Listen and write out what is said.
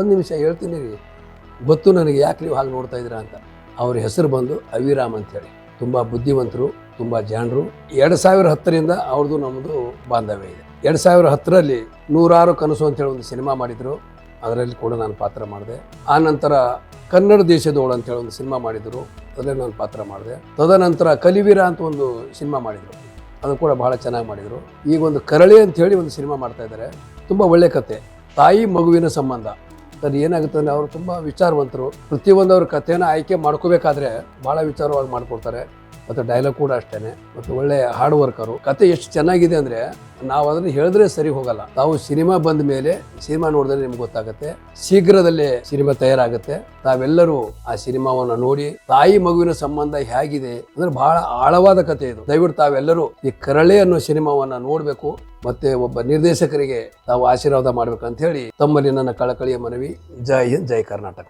ಒಂದು ನಿಮಿಷ ಹೇಳ್ತೀನಿ ರೀ, ಗೊತ್ತು ನನಗೆ ಯಾಕೆ ನೀವು ಹಾಗೆ ನೋಡ್ತಾ ಇದ್ದೀರಾ ಅಂತ. ಅವ್ರ ಹೆಸರು ಬಂದು ಅವಿರಾಮ್ ಅಂತೇಳಿ. ತುಂಬ ಬುದ್ಧಿವಂತರು, ತುಂಬ ಜಾಣರು. 2010ರಿಂದ ಅವ್ರದ್ದು ನಮ್ಮದು ಬಾಂಧವ್ಯ ಇದೆ. 2010ರಲ್ಲಿ 100 ಕನಸು ಅಂತೇಳಿ ಒಂದು ಸಿನಿಮಾ ಮಾಡಿದರು, ಅದರಲ್ಲಿ ಕೂಡ ನಾನು ಪಾತ್ರ ಮಾಡಿದೆ. ಆ ನಂತರ ಕನ್ನಡ ದೇಶದೋಳು ಅಂತೇಳಿ ಒಂದು ಸಿನಿಮಾ ಮಾಡಿದರು, ಅದರಲ್ಲಿ ನಾನು ಪಾತ್ರ ಮಾಡಿದೆ. ತದನಂತರ ಕಲಿವೀರ ಅಂತ ಒಂದು ಸಿನಿಮಾ ಮಾಡಿದರು, ಅದು ಕೂಡ ಬಹಳ ಚೆನ್ನಾಗಿ ಮಾಡಿದರು. ಈಗ ಒಂದು ಕರಳೆ ಅಂಥೇಳಿ ಒಂದು ಸಿನಿಮಾ ಮಾಡ್ತಾ ಇದ್ದಾರೆ, ತುಂಬ ಒಳ್ಳೆ ಕತೆ, ತಾಯಿ ಮಗುವಿನ ಸಂಬಂಧ. ಅದು ಏನಾಗುತ್ತೆ ಅಂದರೆ ಅವರು ತುಂಬ ವಿಚಾರವಂತರು. ಪ್ರತಿಯೊಂದು ಅವ್ರ ಕಥೆನ ಆಯ್ಕೆ ಮಾಡ್ಕೋಬೇಕಾದ್ರೆ ಭಾಳ ವಿಚಾರವಾಗಿ ಮಾಡ್ಕೊಡ್ತಾರೆ. ಮತ್ತು ಡೈಲಾಗ್ ಕೂಡ ಅಷ್ಟೇ. ಮತ್ತು ಒಳ್ಳೆ ಹಾರ್ಡ್ ವರ್ಕರು. ಕತೆ ಎಷ್ಟು ಚೆನ್ನಾಗಿದೆ ಅಂದರೆ ನಾವು ಅದನ್ನು ಹೇಳಿದ್ರೆ ಸರಿ ಹೋಗಲ್ಲ. ತಾವು ಸಿನಿಮಾ ಬಂದ ಮೇಲೆ ಸಿನಿಮಾ ನೋಡಿದ್ರೆ ನಿಮ್ಗೆ ಗೊತ್ತಾಗುತ್ತೆ. ಶೀಘ್ರದಲ್ಲೇ ಸಿನಿಮಾ ತಯಾರಾಗುತ್ತೆ. ತಾವೆಲ್ಲರೂ ಆ ಸಿನಿಮಾವನ್ನು ನೋಡಿ ತಾಯಿ ಮಗುವಿನ ಸಂಬಂಧ ಹೇಗಿದೆ ಅಂದ್ರೆ ಬಹಳ ಆಳವಾದ ಕತೆ ಇದು. ದಯವಿಟ್ಟು ತಾವೆಲ್ಲರೂ ಈ ಕರಳೆ ಅನ್ನೋ ಸಿನಿಮಾವನ್ನ ನೋಡಬೇಕು. ಮತ್ತೆ ಒಬ್ಬ ನಿರ್ದೇಶಕರಿಗೆ ತಾವು ಆಶೀರ್ವಾದ ಮಾಡ್ಬೇಕಂತ ಹೇಳಿ ತಮ್ಮಲ್ಲಿ ನನ್ನ ಕಳಕಳಿಯ ಮನವಿ. ಜೈ ಹಿಂದ್, ಜೈ ಕರ್ನಾಟಕ.